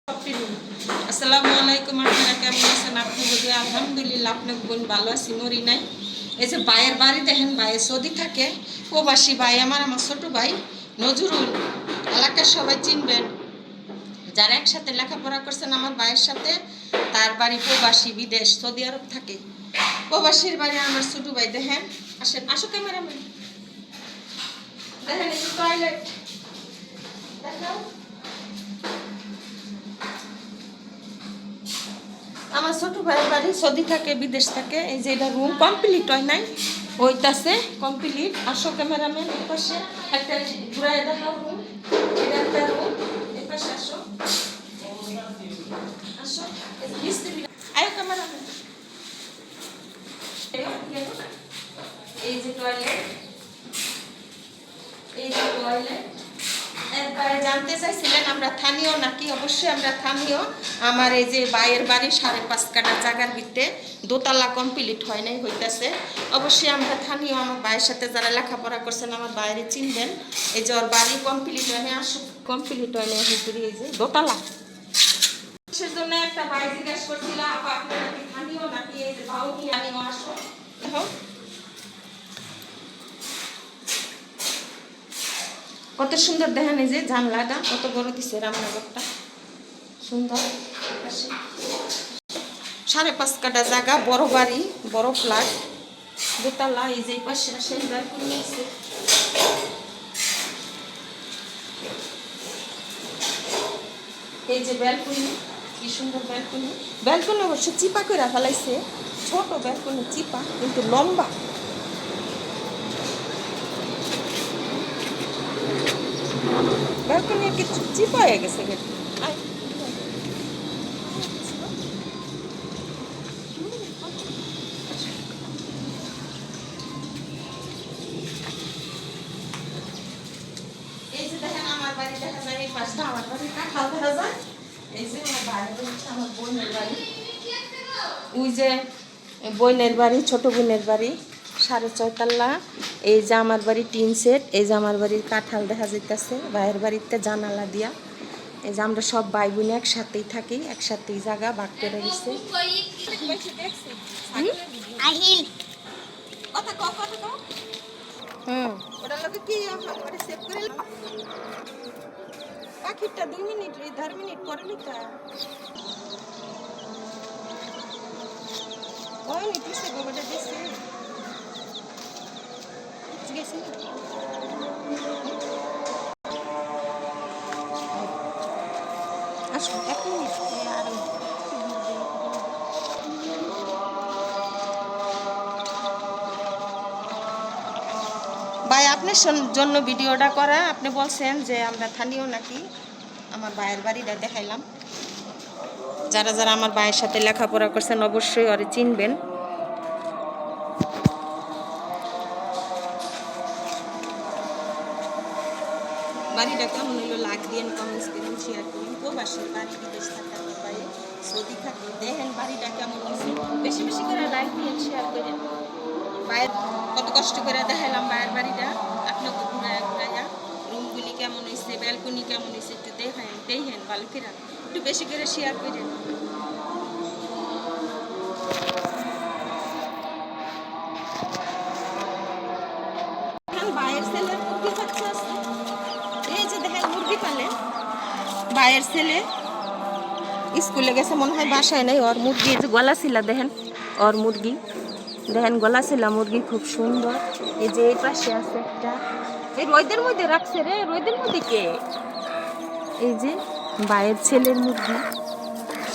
আসসালামু আলাইকুম। আপনারা কেমন আছেন? আপনি যদি আলহামদুলিল্লাহ আপনার বোন ভালো আছি, মরি নাই। এই যে ভাইয়ের বাড়ি দেখেন, ভাইয়ের সৌদি থাকে, প্রবাসী ভাই আমার ছোট ভাই নজরুল। এলাকার সবাই চিনবেন, যারা একসাথে লেখাপড়া করছেন আমার ভাইয়ের সাথে। তার বাড়ি প্রবাসী, বিদেশ সৌদি আরব থাকে। প্রবাসীর বাড়ি আমার ছোট ভাই। দেখেন, আসেন, আসো ক্যামেরাম্যান। দেখেন এই যে টয়লেট, দেখাও। আমার ছোট ভাইয়ের বাড়ি সৌদি থাকে, বিদেশ থাকে। এই যে এটা রুম কমপ্লিট হয় নাই, ওইটাছে কমপ্লিট। আসো ক্যামেরাম্যান, এই পাশে একটা ঘুরাই দেখাও রুম। এটা একটা রুম, এই পাশে আসো, আসো। আয়ো ক্যামেরাম্যান। এই যে টয়লেট, এই যে টয়লেট। একবারে জানতে চাইছিলেন আমরা স্থানীয় নাকি? অবশ্যই আমরা স্থানীয়। আমার এই যে ভাইয়ের বাড়ি 5.5 কাঠা জায়গার ভিতরে, দোতলা কমপ্লিট হয় নাই, হইতেছে। অবশ্যই আমরা স্থানীয়। আমার ভাইয়ের সাথে যারা লেখাপড়া করছেন আমার বাইরে চিনবেন। এই যে ওর বাড়ি কমপ্লিট হয় নাই, আসো কমপ্লিট হয় নাই ভিতরে, এই যে দোতলা। সেই জন্য একটা ভাই জিজ্ঞেস করছিল, আপা আপনারা নাকি স্থানীয় নাকি? এই যে বাউনি আমিও, আসো দেখো কত সুন্দর। দেখেন এই যে জানলাটা কত বড় দিচ্ছে, রান্নাঘরটা সুন্দর। 5.5 কাঠা জায়গা, বড় বাড়ি, বড় ফ্ল্যাট, দোতলা। এই যে পাশে আসেন, ব্যালকনি আছে। এই যে ব্যালকনি, কি সুন্দর ব্যালকনি। ব্যালকনি অবশ্য চিপা করে ফেলাইছে, ছোট ব্যালকনি চিপা কিন্তু লম্বা। ব্যালকনি কিছু চিপা হয়ে গেছে। এই যে দেখেন আমার বাড়ি দেখা যায়, এই পাশটা আমার বাড়ি, কাঁঠাল দেখা যায়। এই যে আমার বাইরে হচ্ছে আমার বোনের বাড়ি, ওই যে বোনের বাড়ি, ছোট বোনের বাড়ি 6.5 তলা। এই যে আমার বাড়ি টিন সেট। এই যে আমার বাড়ির কাঁঠাল দেখা যাইতেছে, ভাইয়ের বাড়িতে জানালা দিয়া। এই যে আমরা সব ভাই বোন একসাথেই থাকি, একসাথেই জায়গা ভাগ করে গেছে। ওটা লোকে কি সেভ করে পাখিটা 2 মিনিট 4 মিনিট পরে নিতে ওই নিতেছে, গোবরটা দিচ্ছে গেছে। আসো 1 মিনিট আর ভাই আপনার জন্য ভিডিওটা করা। আপনি বলছেন যে আমরা স্থানীয় নাকি? আমার ভাইয়ের বাড়িটা দেখাইলাম। যারা যারা আমার ভাইয়ের সাথে লেখাপড়া করছেন অবশ্যই ওরে চিনবেন। বাড়িটা কেমন হলো লাইক দিয়েন, কমেন্টস করেন, শেয়ার করুন। প্রবাসীর বাড়ি, বিদেশ থাকার বাইরে সৌদি থাকি, দেখেন বাড়িটা কেমন হয়েছে। বেশি বেশি করে লাইক দিয়েন, শেয়ার করেন। ভাইয়ের কত কষ্ট করে দেখালাম ভাইয়ের বাড়িটা আপনাকে ঘুরাইয়া ঘুরাইয়া। রুমগুলি কেমন হয়েছে, ব্যালকনি কেমন হয়েছে একটু দেখেন ভালো করে, একটু বেশি করে শেয়ার করেন। ভাইয়ের ছেলের মুরগি বাচ্চা আছে, এই যে দেখেন মুরগি পালে। ভাইয়ের ছেলে স্কুলে গেছে মনে হয়, বাসায় নেই। ওর মুরগি এই যে গলা ছিল, দেখেন ওর মুরগি, দেখেন গলা ছিল মুরগি খুব সুন্দর। এই যে এই পাশে আছে একটা, এই রোদের মধ্যে রাখছে রে, রোদের মধ্যে কে? এই যে ভাইয়ের ছেলের মুরগি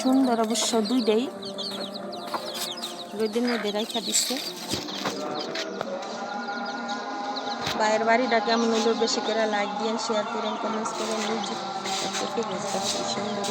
সুন্দর, অবশ্য দুইটাই রোদের মধ্যে রাখা দিচ্ছে। ভাইয়ের বাড়িটা কেমন হলো বেশি করে লাইক দিয়েন, শেয়ার করেন, কমেন্টস করেন। সুন্দর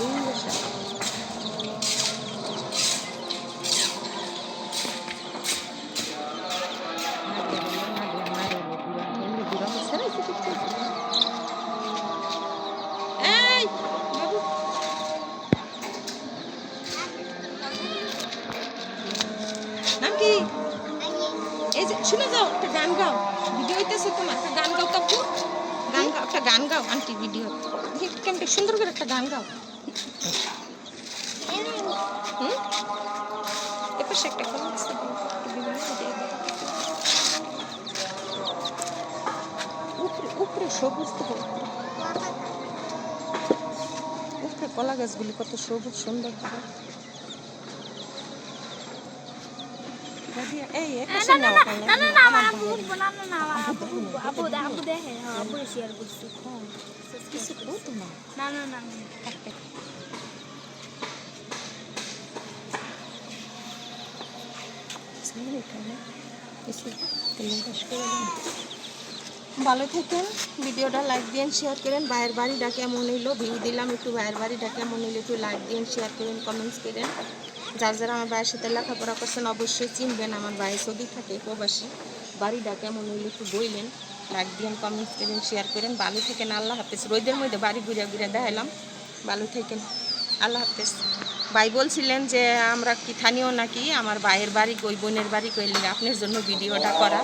নাকি? এই যে শুনে যাও, একটা গান গাও, ভিডিও হইতেছে তোমার, একটা গান গাও কাকু, গান গাও, একটা গান গাও আন্টি, ভিডিও কেমন সুন্দর করে একটা গান গাও। পাশে একটা কলা আছে, উপরে উপরে সবুজ তো, উপরে কলা গাছগুলি কত সবুজ সুন্দর দেখা। এই না না না না না না আবু উঠবো না না না আবু উঠবো আবু আবু দেখে হ্যাঁ আবু শেয়ার করছি কিছু করতো না। না না না ভালো থাকেন, ভিডিওটা লাইক দিন শেয়ার করেন। ভাইয়ের বাড়িটা কেমন হইলো, ভিউ দিলাম একটু, ভাইয়ের বাড়িটা কেমন হইলো একটু লাইক দিন শেয়ার করেন, কমেন্টস করেন। যার যারা আমার ভাইয়ের সাথে লেখাপড়া করছেন অবশ্যই চিনবেন, আমার ভাই সৌদি থাকে প্রবাসী, বাড়িটা কেমন হইলো একটু বললেন, লাইক দিন কমেন্টস করেন শেয়ার করেন। ভালো থাকেন, আল্লাহ হাফেজ। রোদের মধ্যে বাড়ি ঘুরে ঘুরে দেখালাম, ভালো থাকেন, আল্লাহ হাফেজ। ভাই বলছিলেন যে আমরা কি স্থানীয় নাকি, আমার ভাইয়ের বাড়ি কই, বোনের বাড়ি কইলে আপনার জন্য ভিডিওটা করা।